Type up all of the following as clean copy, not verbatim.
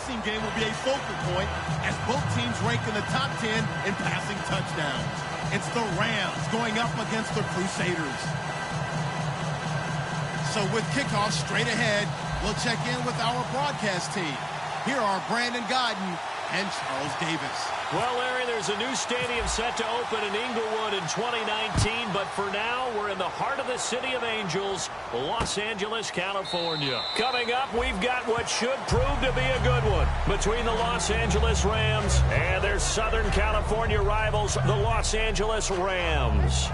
passing game will be a focal point as both teams rank in the top 10 in passing touchdowns. It's the Rams going up against the Crusaders. So with kickoff straight ahead, we'll check in with our broadcast team. Here are Brandon Godden and Charles Davis. Well, Larry, there's a new stadium set to open in Inglewood in 2019, but for now, we're in the heart of the City of Angels, Los Angeles, California. Coming up, we've got what should prove to be a good one between the Los Angeles Rams and their Southern California rivals, the Los Angeles Rams.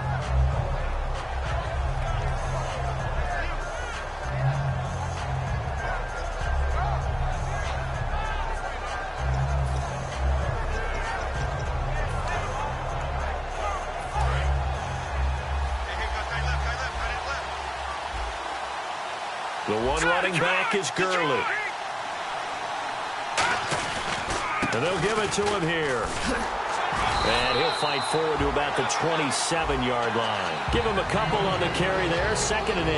The one running back is Gurley. And they'll give it to him here. And he'll fight forward to about the 27-yard line. Give him a couple on the carry there, 2nd and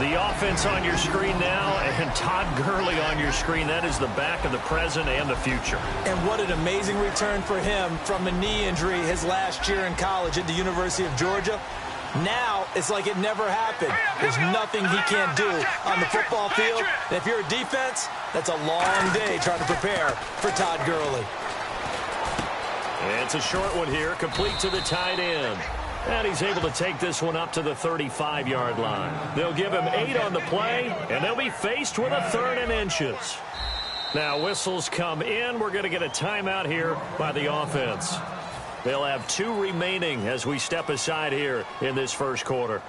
8. The offense on your screen now, and Todd Gurley on your screen. That is the back of the present and the future. And what an amazing return for him from a knee injury his last year in college at the University of Georgia. Now, it's like it never happened. There's nothing he can't do on the football field. And if you're a defense, that's a long day trying to prepare for Todd Gurley. It's a short one here, complete to the tight end. And he's able to take this one up to the 35-yard line. They'll give him 8 on the play, and they'll be faced with a 3rd and inches. Now, whistles come in. We're going to get a timeout here by the offense. They'll have 2 remaining as we step aside here in this first quarter.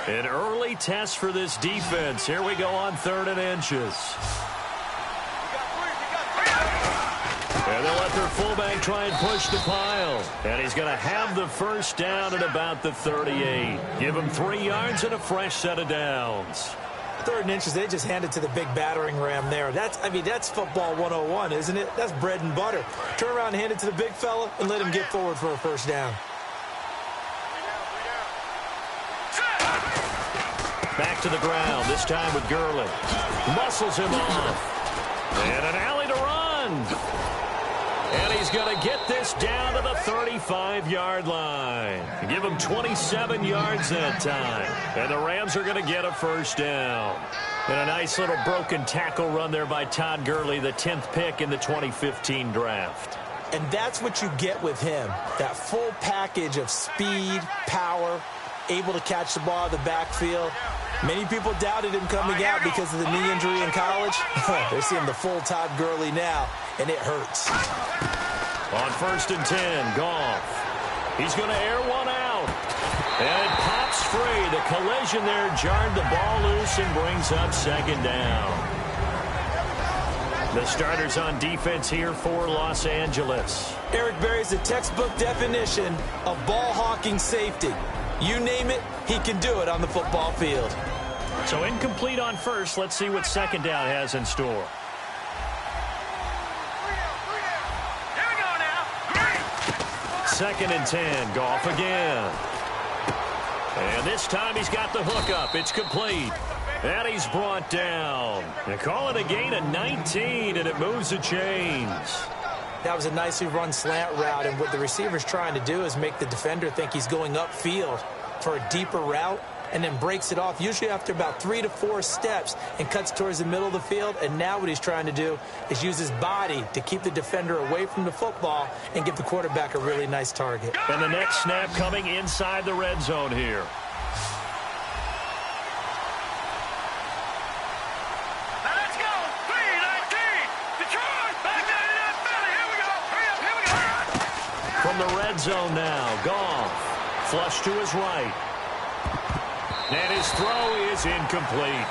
An early test for this defense. Here we go on 3rd and inches. And they'll let their fullback try and push the pile. And he's going to have the first down at about the 38. Give him 3 yards and a fresh set of downs. 3rd and inches, they just handed to the big battering ram there. That's football 101, isn't it? That's bread and butter. Turn around and hand it to the big fella and let him get forward for a first down. Back to the ground, this time with Gurley. Muscles him off. And an alley to run. And he's going to get this down to the 35-yard line. Give him 27 yards that time. And the Rams are going to get a first down. And a nice little broken tackle run there by Todd Gurley, the 10th pick in the 2015 draft. And that's what you get with him, that full package of speed, power, able to catch the ball out of the backfield. Many people doubted him coming out because of the knee injury in college. They're seeing the full Todd Gurley now, and it hurts. On 1st and 10, Goff. He's going to air one out. And it pops free. The collision there jarred the ball loose and brings up 2nd down. The starters on defense here for Los Angeles. Eric Berry's a textbook definition of ball-hawking safety. You name it, he can do it on the football field. So incomplete on first. Let's see what 2nd down has in store. Here we go now. 2nd and 10. Goff again. And this time he's got the hook up. It's complete. And he's brought down. They call it a gain of 19, and it moves the chains. That was a nicely run slant route, and what the receiver's trying to do is make the defender think he's going upfield for a deeper route, and then breaks it off, usually after about 3 to 4 steps, and cuts towards the middle of the field. And now what he's trying to do is use his body to keep the defender away from the football and give the quarterback a really nice target. And the next snap coming inside the red zone here. From the red zone now, Goff. Flush to his right. And his throw is incomplete.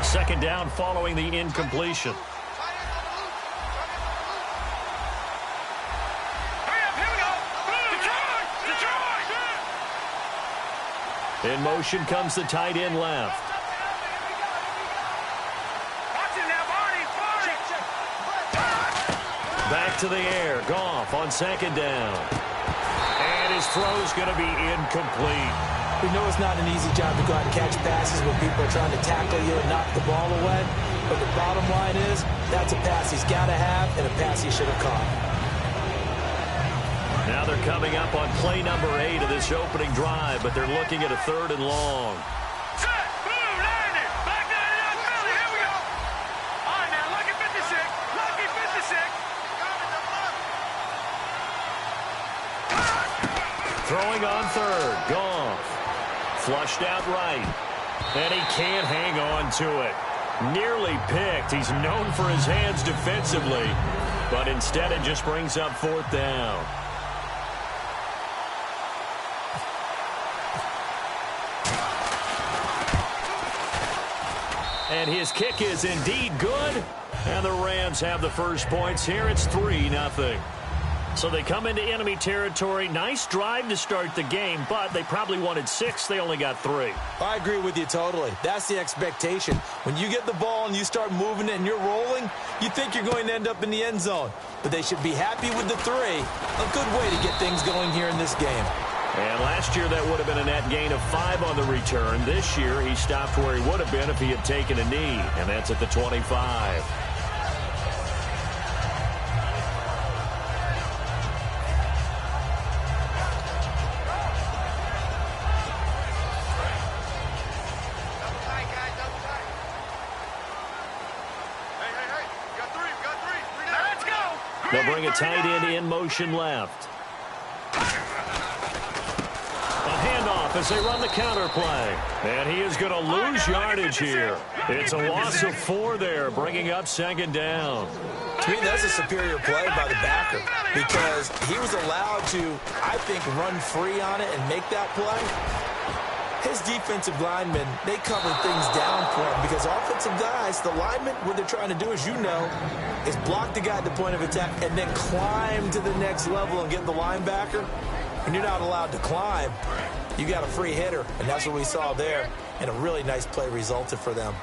Second down following the incompletion. In motion comes the tight end left. Watch it now, Barney. Back to the air. Goff on second down. And his throw's going to be incomplete. We know it's not an easy job to go out and catch passes when people are trying to tackle you and knock the ball away. But the bottom line is, that's a pass he's got to have and a pass he should have caught. Now they're coming up on play number 8 of this opening drive, but they're looking at a 3rd and long. Set, boom, landed. Back down in Philly. Here we go. All right, now, lucky 56. Lucky 56. Throwing on 3rd. Goff. Flushed out right. And he can't hang on to it. Nearly picked. He's known for his hands defensively, but instead it just brings up 4th down. And his kick is indeed good. And the Rams have the first points here. It's 3-0. So they come into enemy territory. Nice drive to start the game, but they probably wanted 6. They only got 3. I agree with you totally. That's the expectation. When you get the ball and you start moving it and you're rolling, you think you're going to end up in the end zone. But they should be happy with the 3. A good way to get things going here in this game. And last year that would have been a net gain of 5 on the return. This year he stopped where he would have been if he had taken a knee, and that's at the 25. They'll bring a tight end in motion left. A handoff as they run the counter play. And he is going to lose yardage here. It's a loss of 4 there, bringing up 2nd down. To me, that's a superior play by the backer because he was allowed to, I think, run free on it and make that play. His defensive linemen, they cover things down for him because offensive guys, the linemen, what they're trying to do, as you know, is block the guy at the point of attack and then climb to the next level and get the linebacker. When you're not allowed to climb, you got a free hitter, and that's what we saw there, and a really nice play resulted for them.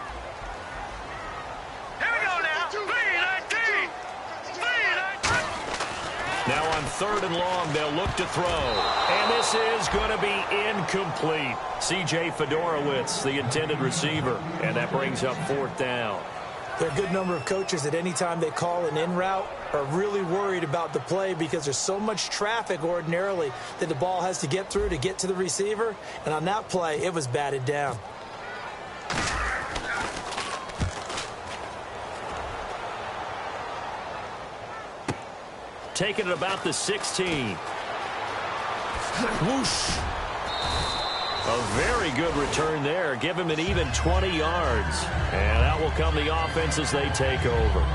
Here we go now. 3-19. 3-19. Now on 3rd and long, they'll look to throw. And this is going to be incomplete. C.J. Fedorowicz, the intended receiver. And that brings up 4th down. There are a good number of coaches that any time they call an in route are really worried about the play because there's so much traffic ordinarily that the ball has to get through to get to the receiver. And on that play, it was batted down. Taking it about the 16. Whoosh. A very good return there. Give him an even 20 yards. And out will come the offense as they take over.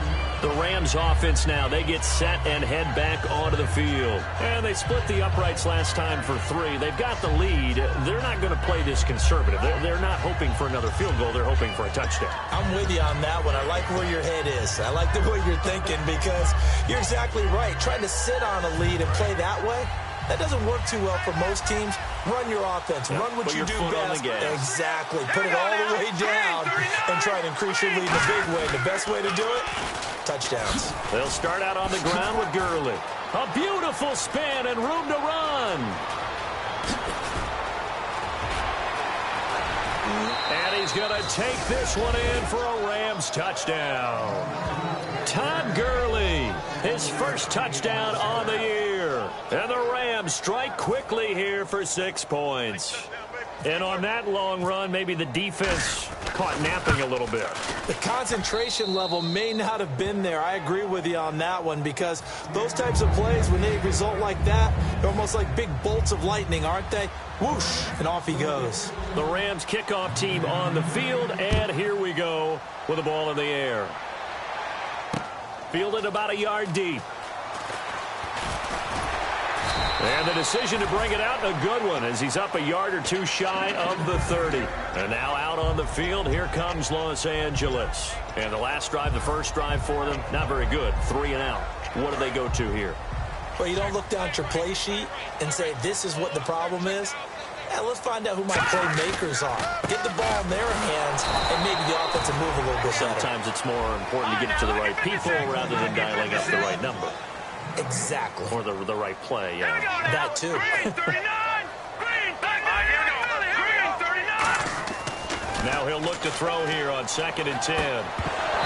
The Rams offense now, they get set and head back onto the field. And they split the uprights last time for 3. They've got the lead. They're not going to play this conservative. They're not hoping for another field goal. They're hoping for a touchdown. I'm with you on that one. I like where your head is. I like the way you're thinking because you're exactly right. Trying to sit on a lead and play that way, that doesn't work too well for most teams. Run your offense. Run what you do best. Exactly. Put it all the way down and try to increase your lead in a big way. The best way to do it, touchdowns. They'll start out on the ground with Gurley. A beautiful spin and room to run. And he's going to take this one in for a Rams touchdown. Todd Gurley, his first touchdown on the year. And the Rams strike quickly here for 6 points. And on that long run, maybe the defense caught napping a little bit. The concentration level may not have been there. I agree with you on that one because those types of plays, when they result like that, they're almost like big bolts of lightning, aren't they? Whoosh, and off he goes. The Rams kickoff team on the field, and here we go with the ball in the air. Fielded about a yard deep. And the decision to bring it out, a good one, as he's up a yard or 2 shy of the 30. And now out on the field, here comes Los Angeles. And the last drive, the first drive for them, not very good. 3 and out. What do they go to here? Well, you don't look down at your play sheet and say, this is what the problem is. Yeah, let's find out who my playmakers are. Get the ball in their hands, and maybe the offense will move a little bit better. Sometimes it's more important to get it to the right people rather than dialing up the right number. Exactly. Or the right play, yeah. That too. Now he'll look to throw here on 2nd and 10.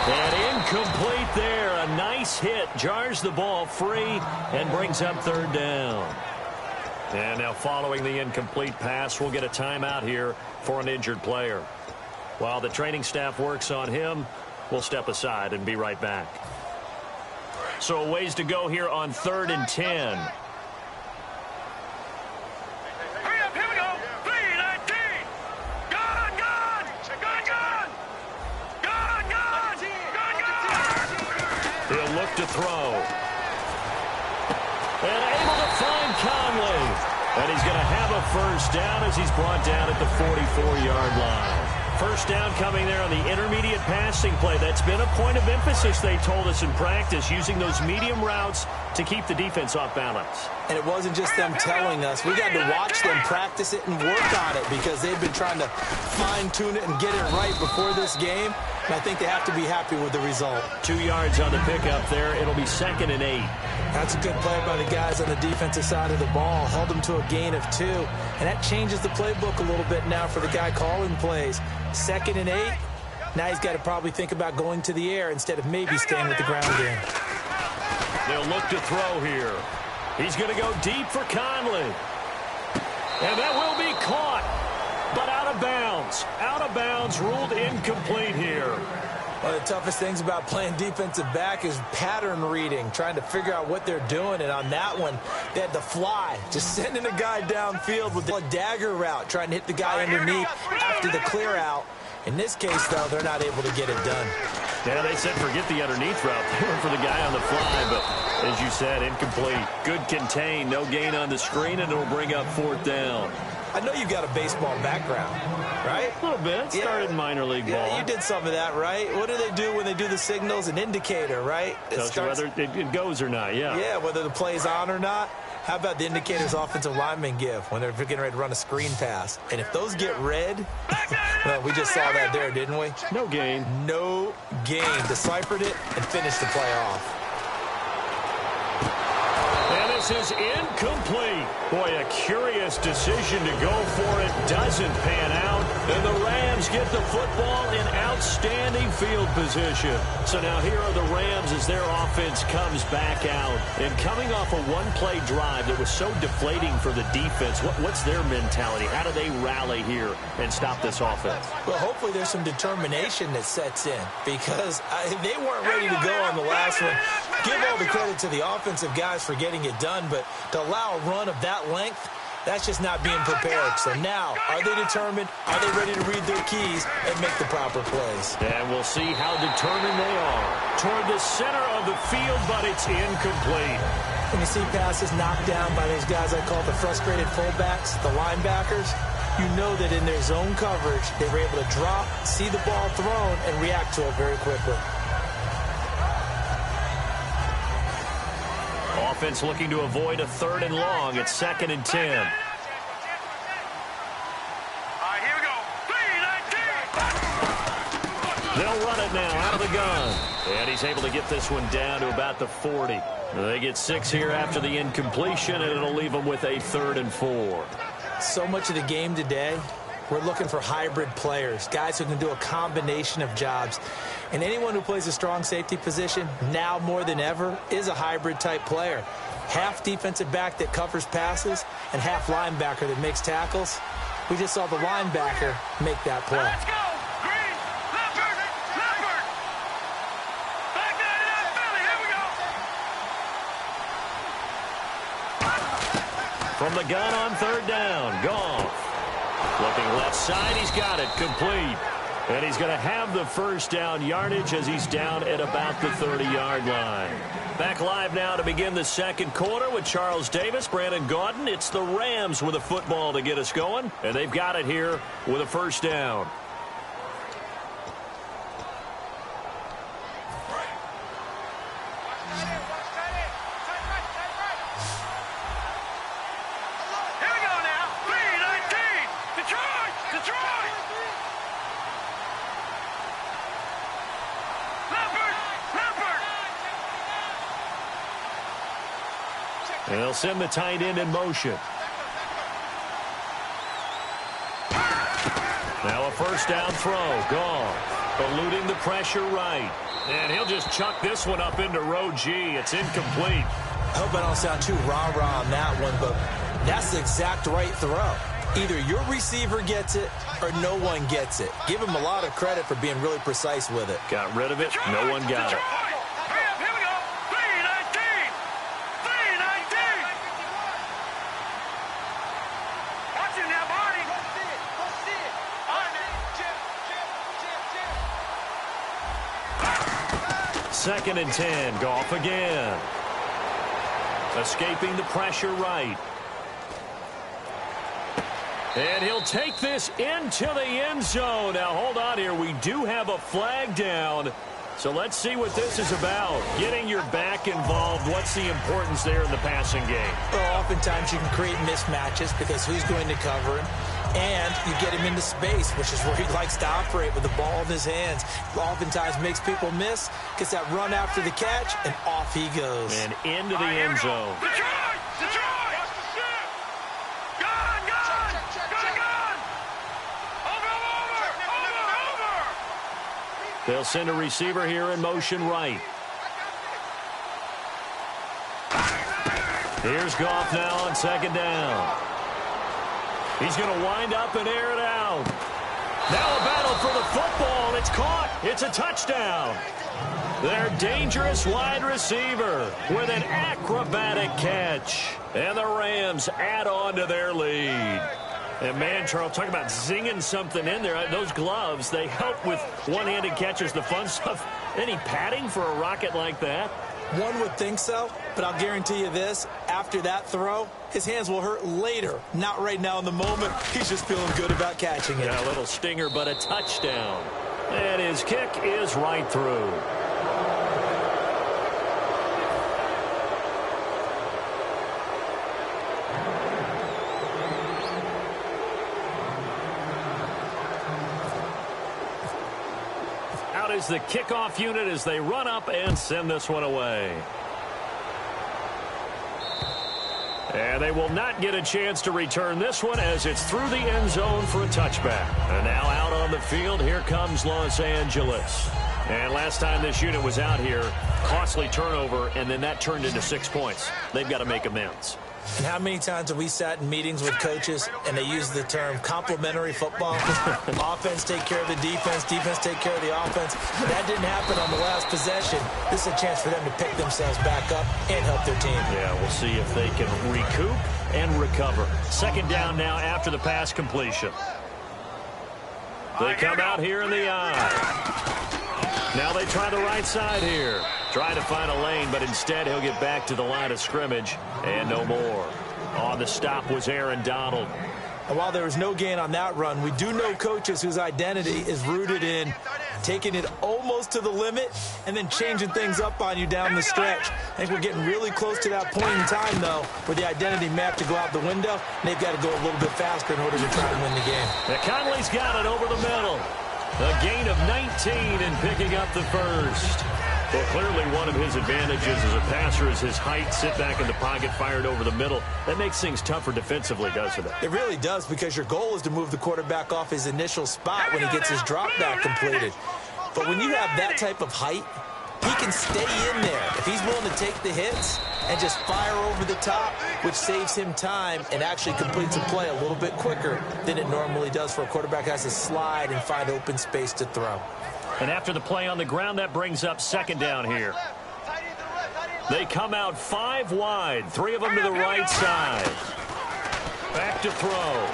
And incomplete there. A nice hit. Jars the ball free and brings up 3rd down. And now following the incomplete pass, we'll get a timeout here for an injured player. While the training staff works on him, we'll step aside and be right back. So a ways to go here on 3rd and 10. Hurry up, here we go. 3-19. Gone. He'll look to throw. And able to find Conley. And he's going to have a 1st down as he's brought down at the 44-yard line. 1st down coming there on the intermediate passing play. That's been a point of emphasis, they told us in practice, using those medium routes to keep the defense off balance. And it wasn't just them telling us. We got to watch them practice it and work on it because they've been trying to fine-tune it and get it right before this game. And I think they have to be happy with the result. 2 yards on the pickup there. It'll be 2nd and 8. That's a good play by the guys on the defensive side of the ball. Held them to a gain of 2. And that changes the playbook a little bit now for the guy calling plays. 2nd and 8. Now he's got to probably think about going to the air instead of maybe staying with the ground game. They'll look to throw here. He's going to go deep for Conley. And that will be caught, but out of bounds. Out of bounds, ruled incomplete here. One of the toughest things about playing defensive back is pattern reading, trying to figure out what they're doing. And on that one, they had to fly, just sending a guy downfield with a dagger route, trying to hit the guy underneath after the clear out. In this case, though, they're not able to get it done. Yeah, they said forget the underneath route. They went for the guy on the fly, but as you said, incomplete. Good contain, no gain on the screen, and it'll bring up 4th down. I know you've got a baseball background, right? A little bit. Started in minor league ball. Yeah, you did some of that, right? What do they do when they do the signals? An indicator, right? Tells you whether it goes or not, yeah. Yeah, whether the play's on or not. How about the indicators offensive linemen give when they're getting ready to run a screen pass? And if those get red, well, we just saw that there, didn't we? No gain. No gain. Deciphered it and finished the play off. And this is incomplete. Boy, a curious decision to go for it. Doesn't pan out. And the Rams get the football in outstanding field position. So now here are the Rams as their offense comes back out. And coming off a one-play drive that was so deflating for the defense, what's their mentality? How do they rally here and stop this offense? Well, hopefully there's some determination that sets in because they weren't ready to go on the last one. Give all the credit to the offensive guys for getting it done, but to allow a run of that length, that's just not being prepared. So now, are they determined? Are they ready to read their keys and make the proper plays? And we'll see how determined they are. Toward the center of the field, but it's incomplete. When you see passes knocked down by these guys I call the frustrated fullbacks, the linebackers, you know that in their zone coverage, they were able to drop, see the ball thrown, and react to it very quickly. Offense looking to avoid a 3rd and long. It's 2nd and 10. All right, here we go. 3-19. They'll run it now out of the gun. And he's able to get this one down to about the 40. They get 6 here after the incompletion, and it'll leave them with a 3rd and 4. So much of the game today, we're looking for hybrid players, guys who can do a combination of jobs. And anyone who plays a strong safety position, now more than ever, is a hybrid-type player. Half defensive back that covers passes and half linebacker that makes tackles. We just saw the linebacker make that play. Let's go. Green. Leopard. Back that it up, Billy. Here we go. From the gun on 3rd down, Goff. Looking left side, he's got it, complete. And he's going to have the 1st down yardage as he's down at about the 30-yard line. Back live now to begin the 2nd quarter with Charles Davis, Brandon Gaudin. It's the Rams with a football to get us going, and they've got it here with a 1st down. Here we go now. 3-19. And they'll send the tight end in motion. Now a first down throw. Goff eluding the pressure right. And he'll just chuck this one up into row G. It's incomplete. I hope I don't sound too rah-rah on that one, but that's the exact right throw. Either your receiver gets it or no one gets it. Give him a lot of credit for being really precise with it. Got rid of it. No one got it. Here we go. 319. 319. Watch him now, Barney. Second and 10. Goff again. Escaping the pressure right. And he'll take this into the end zone. Now, hold on here. We do have a flag down. So let's see what this is about. Getting your back involved. What's the importance there in the passing game? Well, oftentimes you can create mismatches because who's going to cover him? And you get him into space, which is where he likes to operate with the ball in his hands. Oftentimes makes people miss, gets that run after the catch, and off he goes. And into the end zone. Detroit! Detroit! Gone! Gone! Gone! Over! They'll send a receiver here in motion right. Here's Goff now on second down. He's going to wind up and air it out. Now a battle for the football. It's caught. It's a touchdown. Their dangerous wide receiver with an acrobatic catch. And the Rams add on to their lead. And, man, Charles, talk about zinging something in there. Those gloves, they help with one-handed catches, the fun stuff. Any padding for a rocket like that? One would think so, but I'll guarantee you this. After that throw, his hands will hurt later. Not right now in the moment. He's just feeling good about catching it. Yeah, a little stinger, but a touchdown. And his kick is right through. Out is the kickoff unit as they run up and send this one away. And they will not get a chance to return this one as it's through the end zone for a touchback. And now out on the field, here comes Los Angeles. And last time this unit was out here, costly turnover, and then that turned into 6 points. They've got to make amends. And how many times have we sat in meetings with coaches and they use the term complementary football? Offense take care of the defense, defense take care of the offense. That didn't happen on the last possession. This is a chance for them to pick themselves back up and help their team. Yeah, we'll see if they can recoup and recover. Second down now after the pass completion. They come out here in the eye. Now they try the right side here. Try to find a lane, but instead he'll get back to the line of scrimmage and no more. On the stop was Aaron Donald. And while there was no gain on that run, we do know coaches whose identity is rooted in taking it almost to the limit and then changing things up on you down the stretch. I think we're getting really close to that point in time, though, where the identity may have to go out the window, and they've got to go a little bit faster in order to try and win the game. Now Conley's got it over the middle. A gain of 19 and picking up the first. Well, clearly one of his advantages as a passer is his height, sit back in the pocket, fired over the middle. That makes things tougher defensively, doesn't it? It really does, because your goal is to move the quarterback off his initial spot when he gets his drop back completed. But when you have that type of height, he can stay in there. If he's willing to take the hits and just fire over the top, which saves him time and actually completes a play a little bit quicker than it normally does for a quarterback who has to slide and find open space to throw. And after the play on the ground, that brings up second down here. They come out 5 wide, 3 of them to the right side. Back to throw.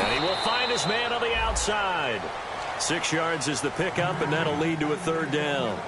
And he will find his man on the outside. 6 yards is the pickup, and that'll lead to a third down.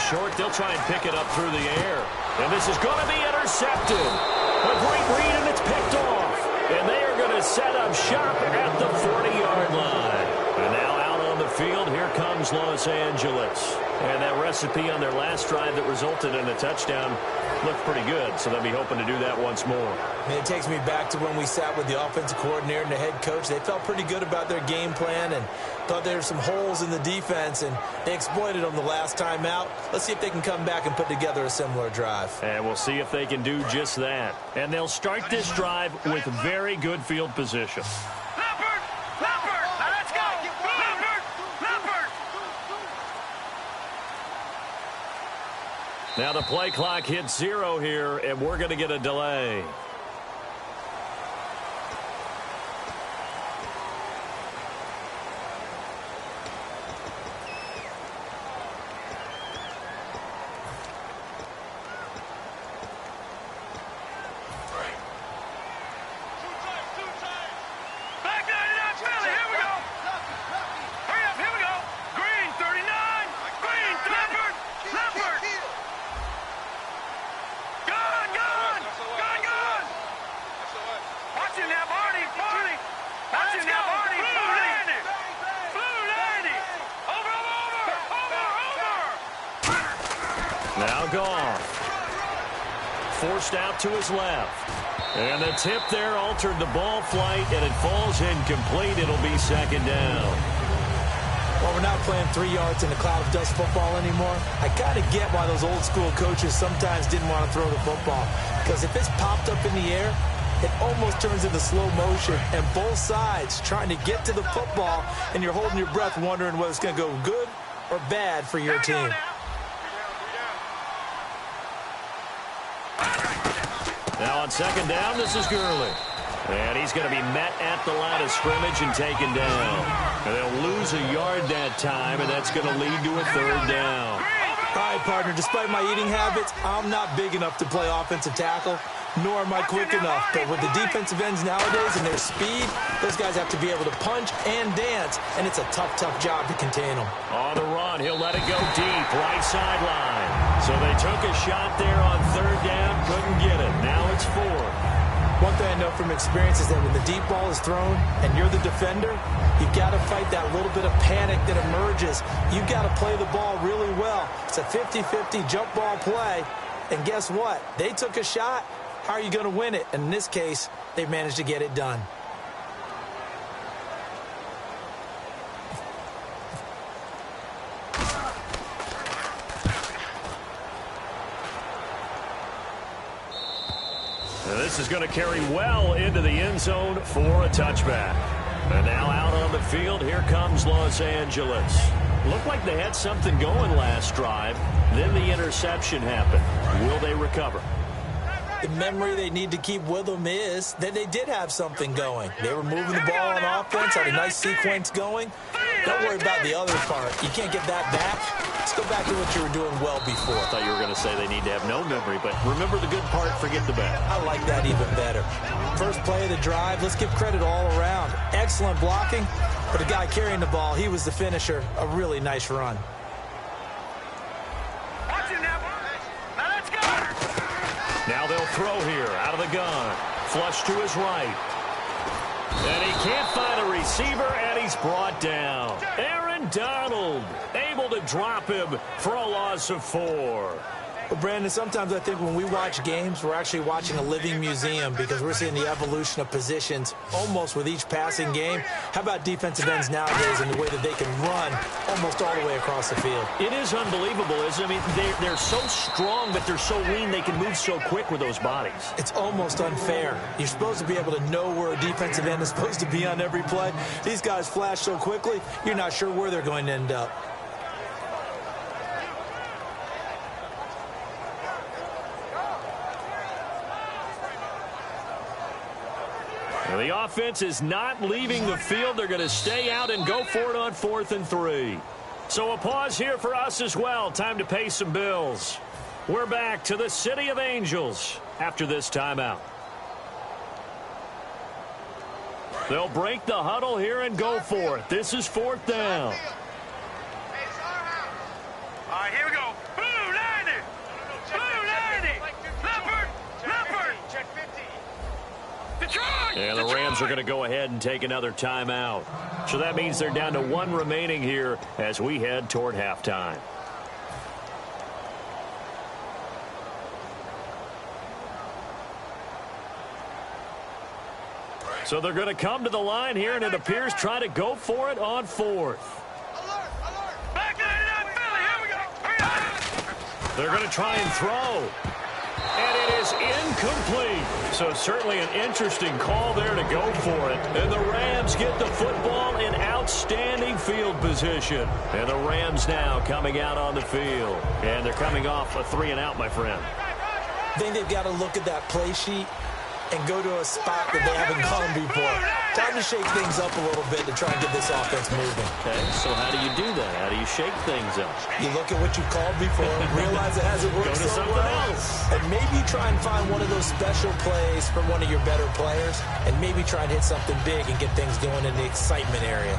Short, they'll try and pick it up through the air. And this is going to be intercepted. A great read, and it's picked off. And they are going to set up shop at the 40-yard line. And now out on the field, here comes Los Angeles. And that recipe on their last drive that resulted in a touchdown looked pretty good, so they'll be hoping to do that once more. And it takes me back to when we sat with the offensive coordinator and the head coach. They felt pretty good about their game plan and thought there were some holes in the defense, and they exploited them the last time out. Let's see if they can come back and put together a similar drive. And we'll see if they can do just that. And they'll start this drive with very good field position. Now the play clock hits 0 here, and we're going to get a delay. Now Goff. Forced out to his left. And the tip there altered the ball flight, and it falls incomplete. It'll be second down. Well, we're not playing 3 yards in a cloud of dust football anymore. I kind of get why those old school coaches sometimes didn't want to throw the football. Because if it's popped up in the air, it almost turns into slow motion, and both sides trying to get to the football, and you're holding your breath wondering whether it's going to go good or bad for your team. Now on second down, this is Gurley. And he's going to be met at the line of scrimmage and taken down. And they'll lose a yard that time, and that's going to lead to a third down. All right, partner, despite my eating habits, I'm not big enough to play offensive tackle, nor am I quick enough. But with the defensive ends nowadays and their speed, those guys have to be able to punch and dance, and it's a tough, tough job to contain them. On the run, he'll let it go deep, right sideline. So they took a shot there on third down, couldn't get it. Now it's 4. One thing I know from experience is that when the deep ball is thrown and you're the defender, you've got to fight that little bit of panic that emerges. You've got to play the ball really well. It's a 50-50 jump ball play, and guess what? They took a shot. How are you going to win it? And in this case, they managed to get it done. And this is going to carry well into the end zone for a touchback. And now out on the field, here comes Los Angeles. Looked like they had something going last drive. Then the interception happened. Will they recover? The memory they need to keep with them is that they did have something going. They were moving the ball on offense, had a nice sequence going. Don't worry about the other part. You can't get that back. Let's go back to what you were doing well before. I thought you were going to say they need to have no memory, but remember the good part, forget the bad. I like that even better. First play of the drive, let's give credit all around. Excellent blocking, but the guy carrying the ball, he was the finisher. A really nice run. Now they'll throw here out of the gun. Flush to his right. And he can't find a receiver, and he's brought down. Aaron Donald able to drop him for a loss of 4. Well, Brandon, sometimes I think when we watch games, we're actually watching a living museum because we're seeing the evolution of positions almost with each passing game. How about defensive ends nowadays and the way that they can run almost all the way across the field? It is unbelievable, isn't it? I mean, they're so strong, but they're so lean. They can move so quick with those bodies. It's almost unfair. You're supposed to be able to know where a defensive end is supposed to be on every play. These guys flash so quickly, you're not sure where they're going to end up. The offense is not leaving the field. They're going to stay out and go for it on 4th and 3. So a pause here for us as well. Time to pay some bills. We're back to the City of Angels after this timeout. They'll break the huddle here and go for it. This is 4th down. All right, here we go. Blue 90. Blue 90. Leopard. Check 50. And the Rams are going to go ahead and take another timeout. So that means they're down to 1 remaining here as we head toward halftime. So they're going to come to the line here, and it appears try to go for it on fourth. Back 99 Philly, here we go. They're going to try and throw. And it is incomplete. So certainly an interesting call there to go for it. And the Rams get the football in outstanding field position. And the Rams now coming out on the field. And they're coming off a 3-and-out, my friend. I think they've got to look at that play sheet and go to a spot that they haven't gone before. Time to shake things up a little bit to try and get this offense moving. Okay, so how do you do that? How do you shake things up? You look at what you called before, realize it hasn't worked Go to so something well, else. and maybe try and find one of those special plays from one of your better players, and maybe try and hit something big and get things going in the excitement area.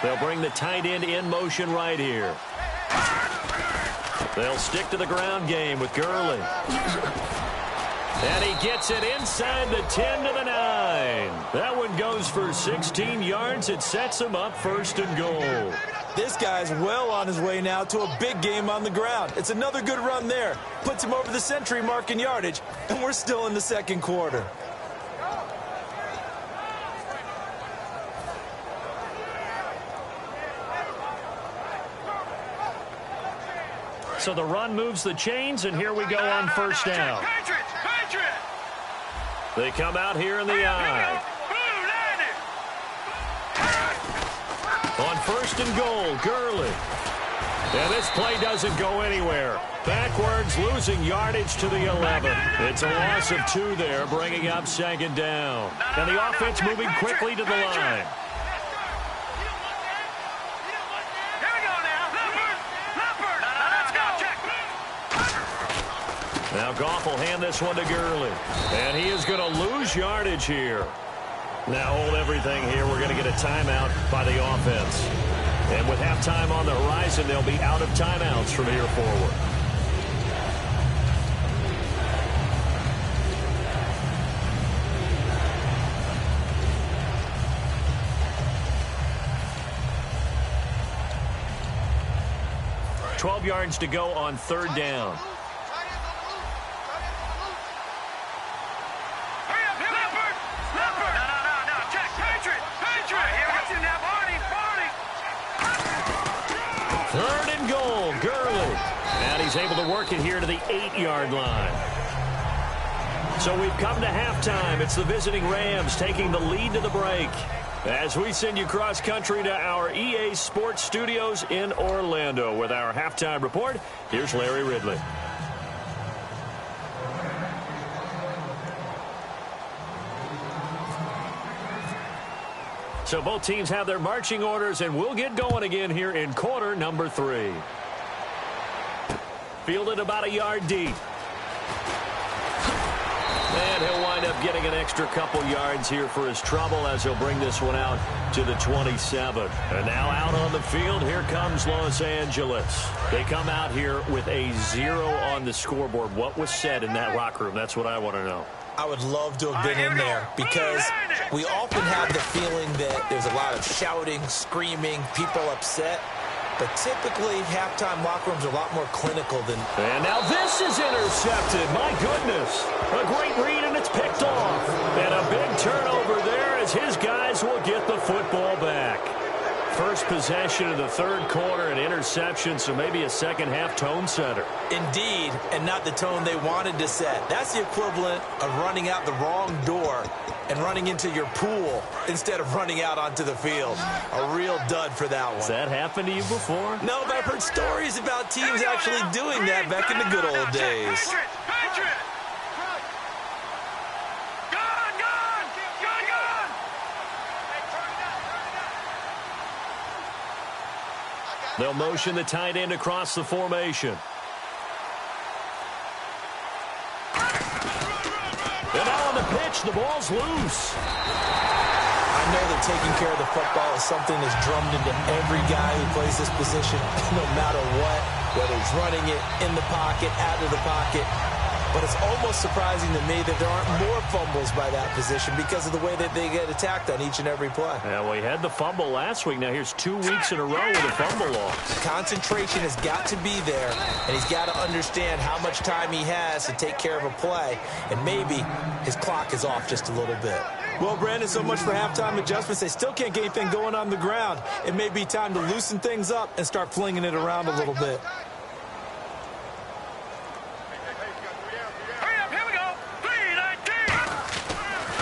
They'll bring the tight end in motion right here. They'll stick to the ground game with Gurley. And he gets it inside the 10 to the 9. That one goes for 16 yards. It sets him up 1st and goal. This guy's well on his way now to a big game on the ground. It's another good run there. Puts him over the century mark in yardage, and we're still in the second quarter. So the run moves the chains, and here we go on 1st down. They come out here in the eye. On 1st and goal, Gurley. And this play doesn't go anywhere. Backwards, losing yardage to the 11. It's a loss of 2 there, bringing up 2nd down. And the offense moving quickly to the line. Now Goff will hand this one to Gurley. And he is going to lose yardage here. Now hold everything here. We're going to get a timeout by the offense. And with halftime on the horizon, they'll be out of timeouts from here forward. – 12 yards to go on 3rd down. Able to work it here to the 8-yard line. So we've come to halftime. It's the visiting Rams taking the lead to the break. As we send you cross country to our EA Sports Studios in Orlando with our halftime report, here's Larry Ridley. So both teams have their marching orders, and we'll get going again here in quarter number 3. Fielded about a yard deep. And he'll wind up getting an extra couple yards here for his trouble as he'll bring this one out to the 27. And now out on the field, here comes Los Angeles. They come out here with a 0 on the scoreboard. What was said in that locker room? That's what I want to know. I would love to have been in there because we often have the feeling that there's a lot of shouting, screaming, people upset. But typically, halftime locker rooms are a lot more clinical than... And now this is intercepted. My goodness. A great read, and it's picked off. And a big turnover there as his guys will get the football back. First possession of the 3rd quarter, an interception, so maybe a second-half tone setter. Indeed, and not the tone they wanted to set. That's the equivalent of running out the wrong door and running into your pool instead of running out onto the field. A real dud for that one. Has that happened to you before? No, but I've heard stories about teams actually doing that back in the good old days. They'll motion the tight end across the formation. And now on the pitch, the ball's loose. I know that taking care of the football is something that's drummed into every guy who plays this position, no matter what. whether he's running it in the pocket, out of the pocket. But it's almost surprising to me that there aren't more fumbles by that position because of the way that they get attacked on each and every play. Yeah, well, he had the fumble last week. Now here's 2 weeks in a row with a fumble loss. Concentration has got to be there, and he's got to understand how much time he has to take care of a play, and maybe his clock is off just a little bit. Well, Brandon, so much for halftime adjustments. They still can't get anything going on the ground. It may be time to loosen things up and start flinging it around a little bit.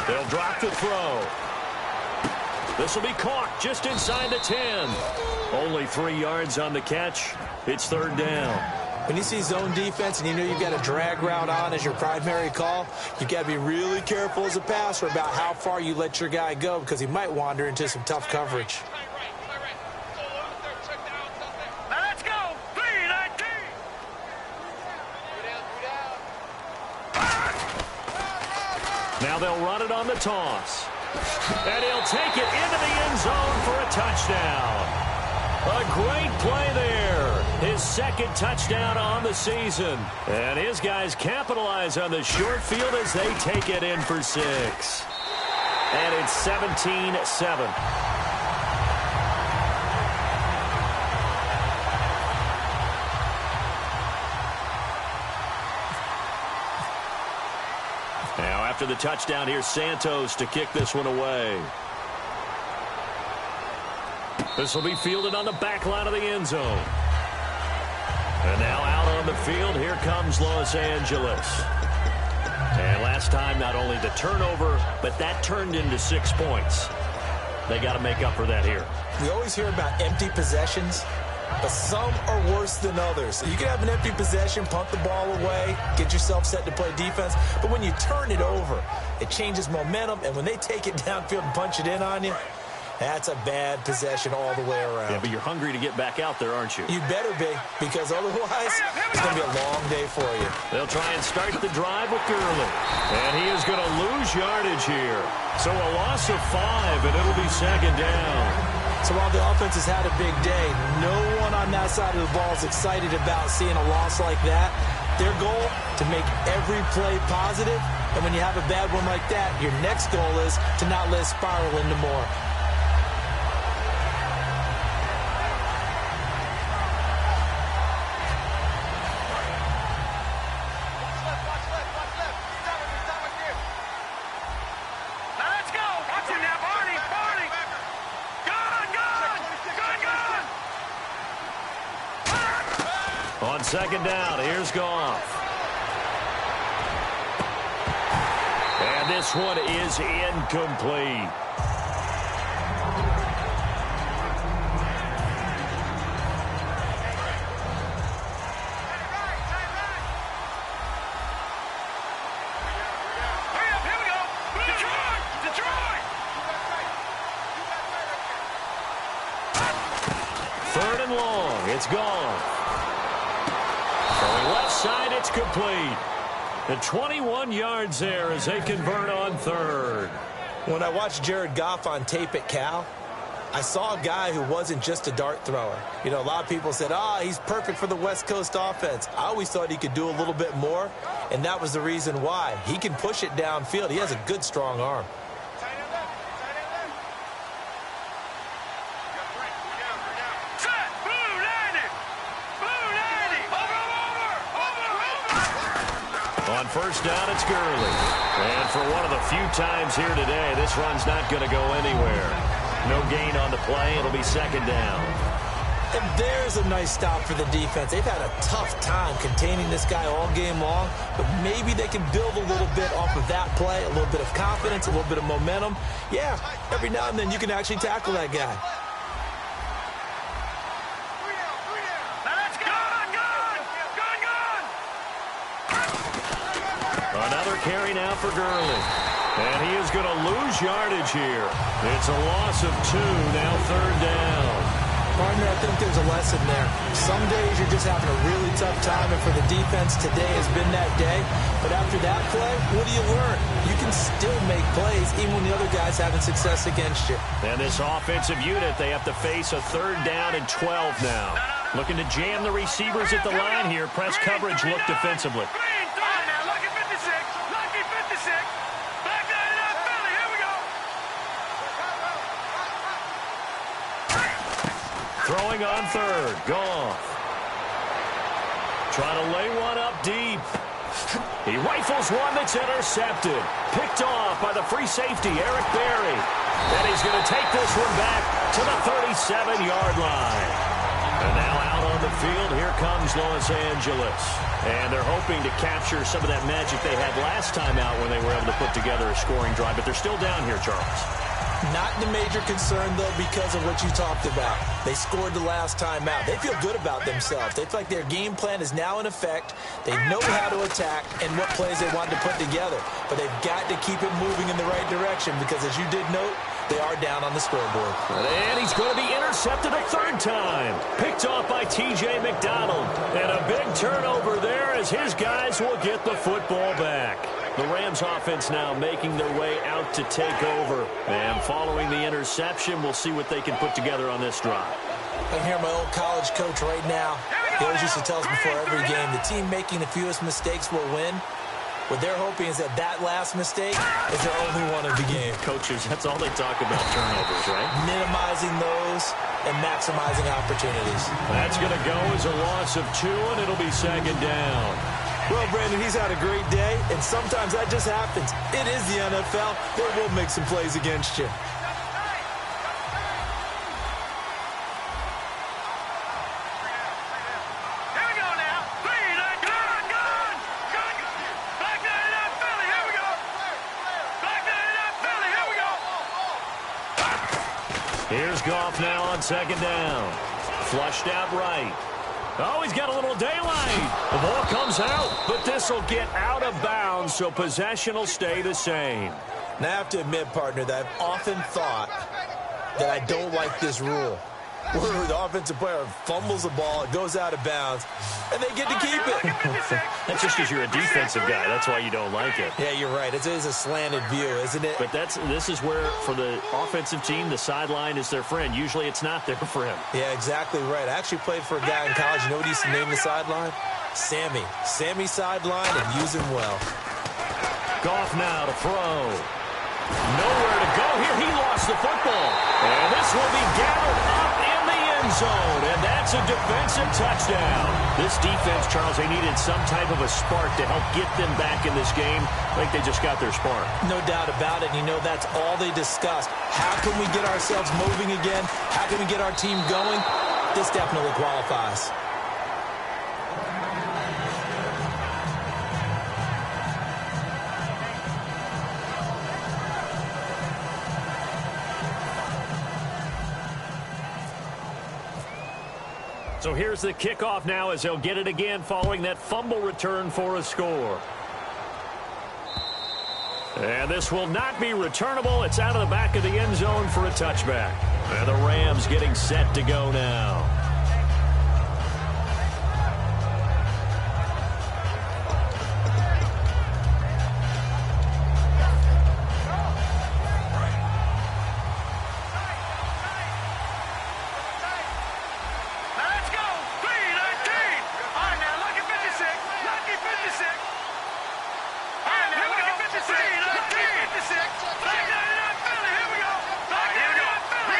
They'll drop the throw. This will be caught just inside the 10. Only 3 yards on the catch. It's 3rd down. When you see zone defense and you know you've got a drag route on as your primary call, you've got to be really careful as a passer about how far you let your guy go because he might wander into some tough coverage. Now they'll run it on the toss. And he'll take it into the end zone for a touchdown. A great play there. His 2nd touchdown on the season. And his guys capitalize on the short field as they take it in for 6. And it's 17-7. Now, after the touchdown, here's Santos to kick this one away. This will be fielded on the back line of the end zone. And now out on the field, here comes Los Angeles. And last time, not only the turnover, but that turned into 6 points. They got to make up for that here. We always hear about empty possessions, but some are worse than others. You can have an empty possession, punt the ball away, get yourself set to play defense, but when you turn it over, it changes momentum, and when they take it downfield and punch it in on you, that's a bad possession all the way around. Yeah, but you're hungry to get back out there, aren't you? You better be, because otherwise, it's going to be a long day for you. They'll try and start the drive with Gurley. And he is going to lose yardage here. So a loss of 5, and it'll be 2nd down. So while the offense has had a big day, no one on that side of the ball is excited about seeing a loss like that. Their goal, to make every play positive. And when you have a bad one like that, your next goal is to not let it spiral into more. On 2nd down, here's Goff. And this one is incomplete. Third and long, it's gone. Going left side, it's complete. The 21 yards there as they convert on 3rd. When I watched Jared Goff on tape at Cal, I saw a guy who wasn't just a dart thrower. You know, a lot of people said, he's perfect for the West Coast offense. I always thought he could do a little bit more, and that was the reason why. He can push it downfield. He has a good, strong arm. On 1st down, it's Gurley. And for one of the few times here today, this run's not going to go anywhere. No gain on the play. It'll be 2nd down. And there's a nice stop for the defense. They've had a tough time containing this guy all game long, but maybe they can build a little bit off of that play, a little bit of confidence, a little bit of momentum. Yeah, every now and then you can actually tackle that guy. Another carry now for Gurley. And he is going to lose yardage here. It's a loss of 2, now 3rd down. Partner, I think there's a lesson there. Some days you're just having a really tough time, and for the defense, today has been that day. But after that play, what do you learn? You can still make plays even when the other guy's having success against you. And this offensive unit, they have to face a 3rd down and 12 now. Looking to jam the receivers at the line here. Press coverage look defensively. Lucky 56. Lucky 56. Back that it up, Philly. Here we go. Throwing on third. Goff. Trying to lay one up deep. He rifles one that's intercepted. Picked off by the free safety, Eric Berry. And he's going to take this one back to the 37-yard line. And now out on the field, here comes Los Angeles. And they're hoping to capture some of that magic they had last time out when they were able to put together a scoring drive. But they're still down here, Charles. Not the major concern, though, because of what you talked about. They scored the last time out. They feel good about themselves. They feel like their game plan is now in effect. They know how to attack and what plays they want to put together. But they've got to keep it moving in the right direction because, as you did note, they are down on the scoreboard. And he's going to be intercepted a third time. Picked off by T.J. McDonald. And a big turnover there as his guys will get the football back. The Rams offense now making their way out to take over. And following the interception, we'll see what they can put together on this drive. I hear my old college coach right now. He always used to tell us before every game, the team making the fewest mistakes will win. What they're hoping is that that last mistake is their only one of the game. Coaches, that's all they talk about, turnovers, right? Minimizing those and maximizing opportunities. That's going to go as a loss of 2, and it'll be second down. Well, Brandon, he's had a great day, and sometimes that just happens. It is the NFL. They will make some plays against you. Here's Goff now on second down. Flushed out right. Oh, he's got a little daylight. The ball comes out, but this will get out of bounds, so possession will stay the same. Now, I have to admit, partner, that I've often thought that I don't like this rule. Where the offensive player fumbles the ball, it goes out of bounds, and they get to keep it. That's just because you're a defensive guy. That's why you don't like it. Yeah, you're right. It is a slanted view, isn't it? But this is where, for the offensive team, the sideline is their friend. Usually it's not there for him. Yeah, exactly right. I actually played for a guy in college. You know what he used to name the sideline? Sammy. Sammy sideline, and use him well. Goff now to throw. Nowhere to go here. He lost the football. And this will be gathered up in the end zone. And that's a defensive touchdown. This defense, Charles, they needed some type of a spark to help get them back in this game. I think they just got their spark. No doubt about it. You know, that's all they discussed. How can we get ourselves moving again? How can we get our team going? This definitely qualifies. So here's the kickoff now as they'll get it again following that fumble return for a score. And this will not be returnable. It's out of the back of the end zone for a touchback. And the Rams getting set to go now.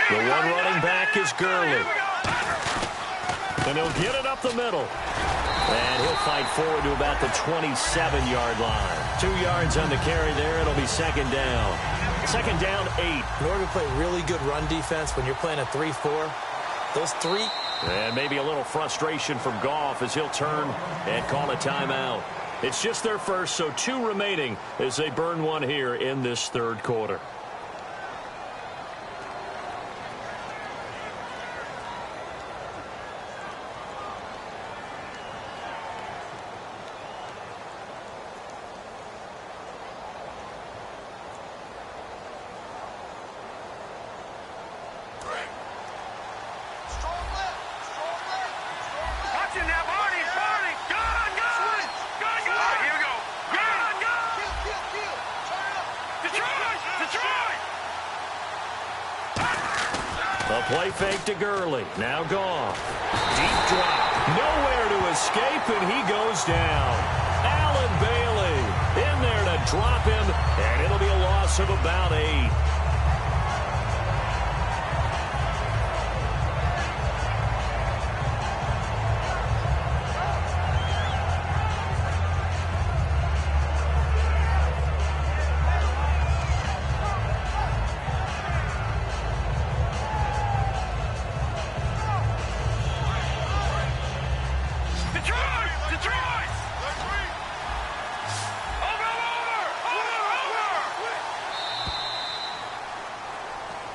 The one running back is Gurley. And he'll get it up the middle. And he'll fight forward to about the 27-yard line. 2 yards on the carry there. It'll be second down. Second down, 8. In order to play really good run defense when you're playing a 3-4, those 3. And maybe a little frustration from Goff as he'll turn and call a timeout. It's just their first, so 2 remaining as they burn one here in this third quarter. Play fake to Gurley. Now Goff. Deep drop. Nowhere to escape, and he goes down. Allen Bailey in there to drop him, and it'll be a loss of about 8.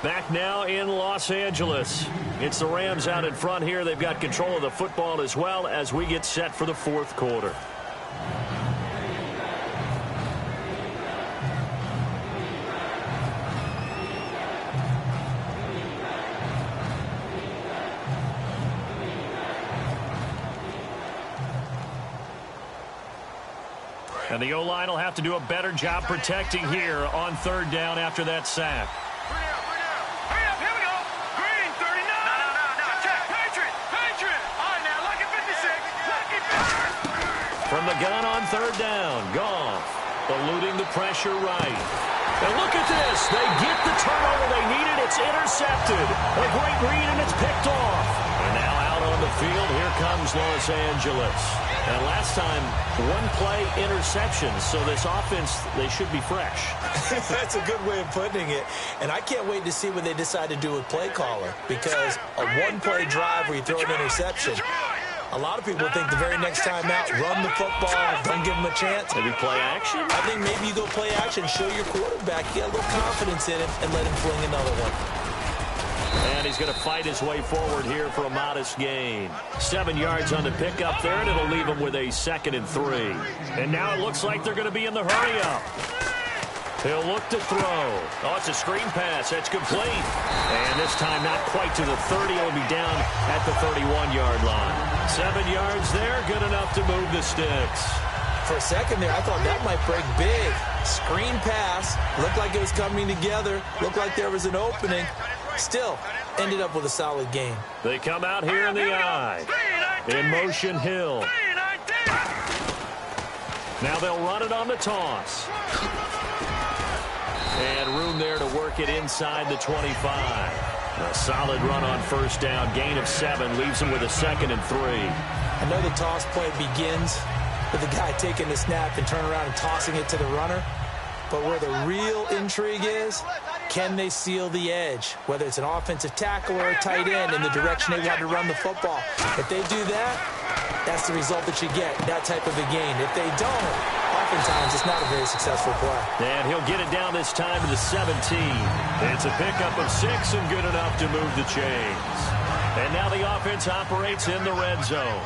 Back now in Los Angeles. It's the Rams out in front here. They've got control of the football as well as we get set for the fourth quarter. And the O-line will have to do a better job protecting here on third down after that sack. From the gun on third down, Goff eluding the pressure right. And look at this. They get the turnover they needed. It's intercepted. A great read, and it's picked off. And now out on the field, here comes Los Angeles. And last time, one-play interception. So this offense, they should be fresh. That's a good way of putting it. And I can't wait to see what they decide to do with play caller. Because a one-play drive where you throw an interception, a lot of people think the very next time out, run the football, don't give them a chance. Maybe play action? I think maybe you go play action, show your quarterback, get a little confidence in him, and let him fling another one. And he's going to fight his way forward here for a modest gain. 7 yards on the pickup there, and it'll leave him with a 2nd and 3. And now it looks like they're going to be in the hurry-up. He'll look to throw. Oh, it's a screen pass. That's complete. And this time not quite to the 30. It'll be down at the 31-yard line. 7 yards there, good enough to move the sticks. For a second there, I thought that might break big. Screen pass. Looked like it was coming together. Looked like there was an opening. Still, ended up with a solid game. They come out here in the eye. In motion, Hill. Now they'll run it on the toss. And room there to work it inside the 25. A solid run on first down. Gain of 7 leaves him with a 2nd and 3. I know the toss play begins with the guy taking the snap and turning around and tossing it to the runner. But where the real intrigue is, can they seal the edge? Whether it's an offensive tackle or a tight end in the direction they want to run the football. If they do that, that's the result that you get, that type of a gain. If they don't, oftentimes it's not a very successful play. And he'll get it down this time to the 17. It's a pickup of 6 and good enough to move the chains. And now the offense operates in the red zone.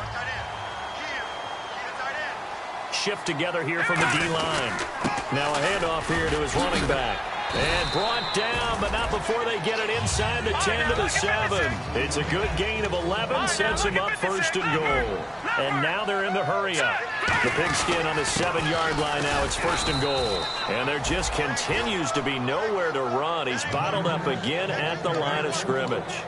Shift together here from the D-line. Now a handoff here to his running back. And brought down, but not before they get it inside the 10 to the 7. It's a good gain of 11, sets him up 1st and goal. And now they're in the hurry-up. The pigskin on the 7-yard line now. It's 1st and goal. And there just continues to be nowhere to run. He's bottled up again at the line of scrimmage.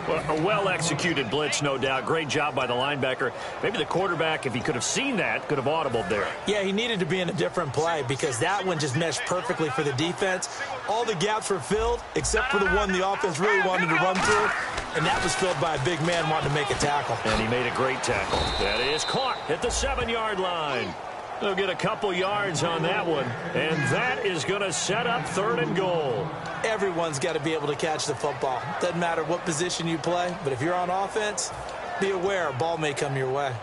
Well, a well-executed blitz, no doubt. Great job by the linebacker. Maybe the quarterback, if he could have seen that, could have audibled there. Yeah, he needed to be in a different play because that one just meshed perfectly for the defense. All the gaps were filled except for the one the offense really wanted to run through, and that was filled by a big man wanting to make a tackle. And he made a great tackle. That is caught at the 7-yard line. They'll get a couple yards on that one, and that is going to set up 3rd and goal. Everyone's got to be able to catch the football. Doesn't matter what position you play, but if you're on offense, be aware a ball may come your way.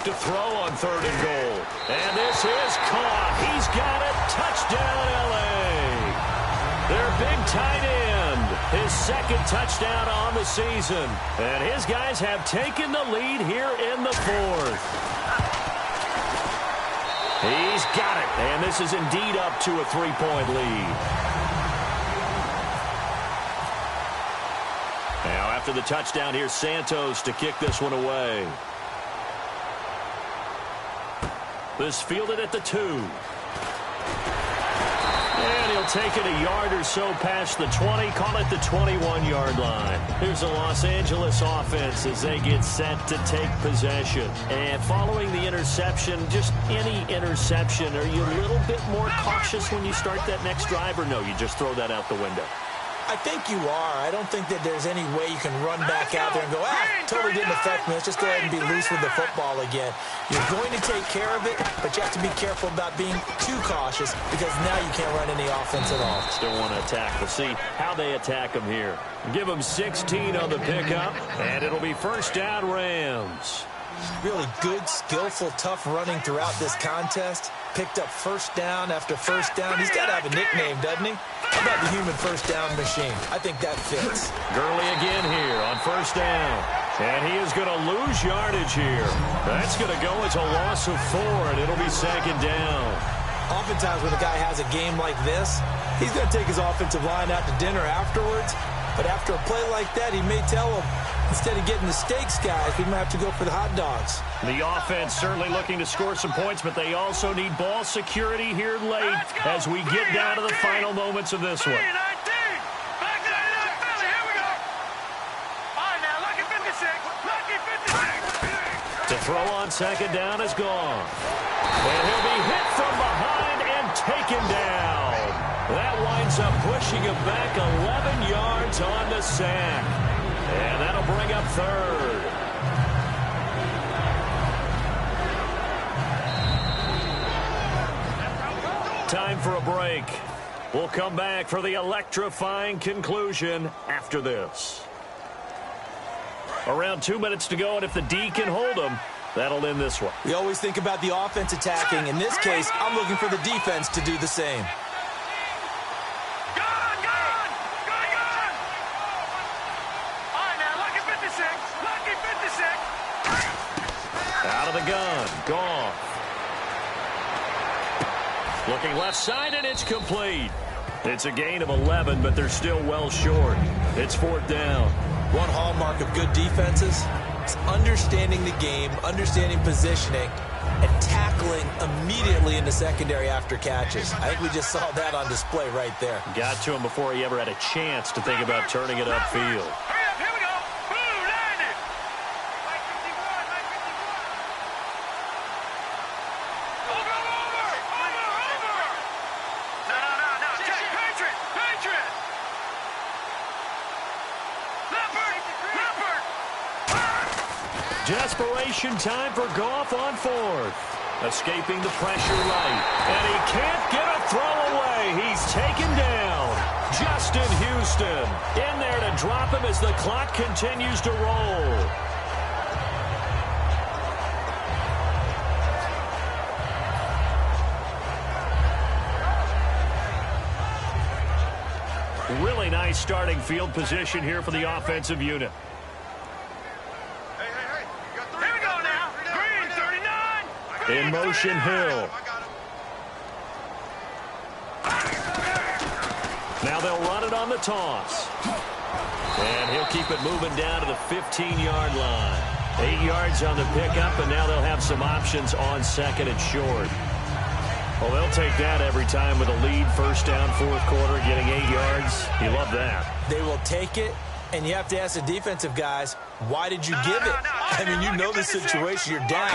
To throw on 3rd and goal. And this is caught. He's got it. Touchdown, L.A. Their big tight end. His 2nd touchdown on the season. And his guys have taken the lead here in the 4th. He's got it. And this is indeed up to a 3-point lead. After the touchdown, here's Santos to kick this one away. This fielded at the 2. And he'll take it a yard or so past the 20, call it the 21-yard line. Here's the Los Angeles offense as they get set to take possession. And following the interception, just any interception, are you a little bit more cautious when you start that next drive, or no, you just throw that out the window? I think you are. I don't think that there's any way you can run back out there and go, totally didn't affect me. Let's just go ahead and be loose with the football again. You're going to take care of it, but you have to be careful about being too cautious because now you can't run any offense at all. Still want to attack. We'll see how they attack them here. Give them 16 on the pickup, and it'll be first down Rams. Really good, skillful, tough running throughout this contest. Picked up first down after first down. He's got to have a nickname, doesn't he? How about the human first down machine? I think that fits. Gurley again here on first down. And he is going to lose yardage here. That's going to go as a loss of 4, and it'll be second down. Oftentimes when a guy has a game like this, he's going to take his offensive line out to dinner afterwards. But after a play like that, he may tell them, instead of getting the steaks, guys, we might have to go for the hot dogs. The offense certainly looking to score some points, but they also need ball security here late as we get down to the final moments of this one. To throw on second down is gone. And he'll be hit from behind and taken down. That winds up pushing him back 11 yards on the sack. And that'll bring up third. Time for a break. We'll come back for the electrifying conclusion after this. Around 2 minutes to go, and if the D can hold them, that'll end this one. We always think about the offense attacking. In this case, I'm looking for the defense to do the same. Out of the gun. Gone. Looking left side, and it's complete. It's a gain of 11, but they're still well short. It's fourth down. One hallmark of good defenses is understanding the game, understanding positioning, and tackling immediately in the secondary after catches. I think we just saw that on display right there. Got to him before he ever had a chance to think about turning it upfield. Desperation time for Goff on fourth. Escaping the pressure right. And he can't get a throw away. He's taken down. Justin Houston in there to drop him as the clock continues to roll. Really nice starting field position here for the offensive unit. In motion, Hill. Now they'll run it on the toss. And he'll keep it moving down to the 15-yard line. 8 yards on the pickup, and now they'll have some options on second and short. Well, they'll take that every time with a lead, first down, fourth quarter, getting 8 yards. You love that. They will take it, and you have to ask the defensive guys, why did you give it? I mean, you know the situation. You're down.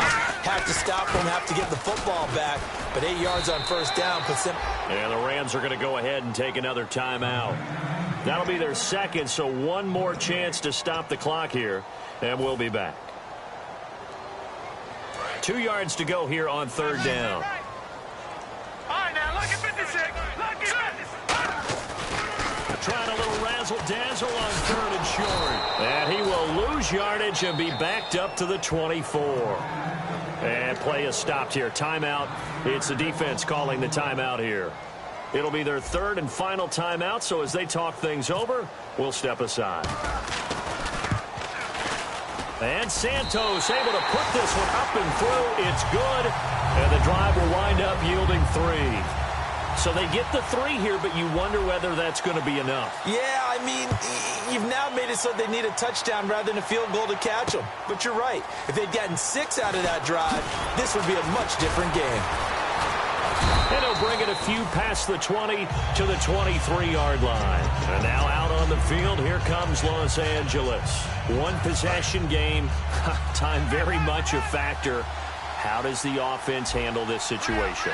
Have to stop them, have to get the football back. But 8 yards on first down puts them. And the Rams are going to go ahead and take another timeout. That'll be their second, so one more chance to stop the clock here, and we'll be back. 2 yards to go here on third down. Trying a little razzle-dazzle on third and short. And he will lose yardage and be backed up to the 24. And play is stopped here. Timeout. It's the defense calling the timeout here. It'll be their third and final timeout, so as they talk things over, we'll step aside. And Santos able to put this one up and through. It's good. And the drive will wind up yielding 3. So they get the 3 here, but you wonder whether that's going to be enough. Yeah, I mean, you've now made it so they need a touchdown rather than a field goal to catch them. But you're right. If they'd gotten 6 out of that drive, this would be a much different game. And he'll bring it a few past the 20 to the 23-yard line. And now out on the field, here comes Los Angeles. One possession game, time very much a factor. How does the offense handle this situation?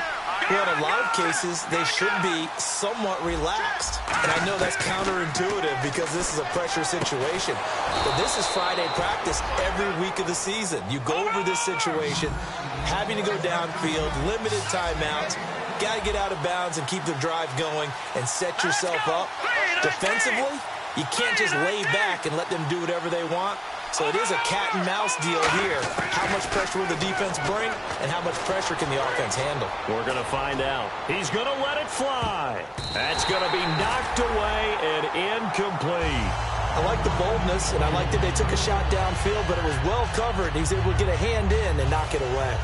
Well, in a lot of cases, they should be somewhat relaxed. And I know that's counterintuitive because this is a pressure situation. But this is Friday practice every week of the season. You go over this situation, having to go downfield, limited timeouts, got to get out of bounds and keep the drive going and set yourself up. Defensively, you can't just lay back and let them do whatever they want. So it is a cat-and-mouse deal here. How much pressure will the defense bring, and how much pressure can the offense handle? We're going to find out. He's going to let it fly. That's going to be knocked away and incomplete. I like the boldness, and I like that they took a shot downfield, but it was well covered. He was able to get a hand in and knock it away.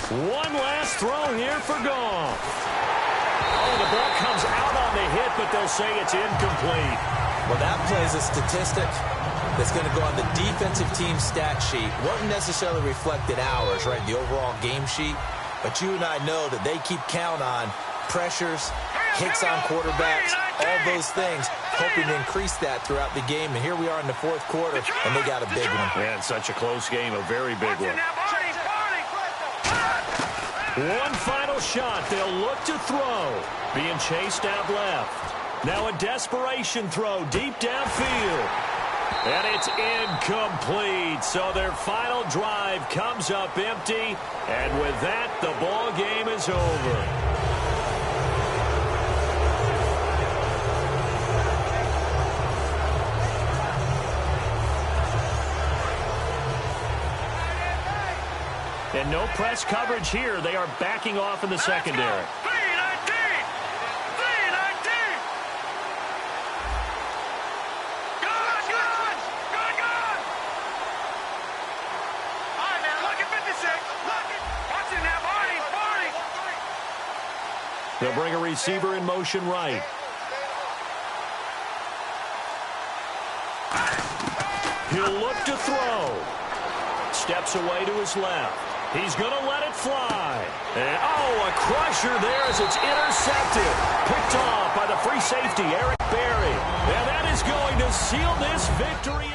One last throw here for Goff. Oh, the ball comes out on the hit, but they'll say it's incomplete. Well, that plays a statistic that's going to go on the defensive team stat sheet. Won't necessarily reflect in ours, right, the overall game sheet. But you and I know that they keep count on pressures, hits on quarterbacks, all those things, hoping to increase that throughout the game. And here we are in the 4th quarter, and they got a big one. Yeah, it's such a close game, a very big one. One final shot. They'll look to throw. Being chased out left. Now a desperation throw deep downfield. And it's incomplete. So their final drive comes up empty. And with that, the ball game is over. And no press coverage here. They are backing off in the secondary. They'll bring a receiver in motion right. He'll look to throw. Steps away to his left. He's going to let it fly. And, oh, a crusher there as it's intercepted. Picked off by the free safety, Eric Berry. And that is going to seal this victory.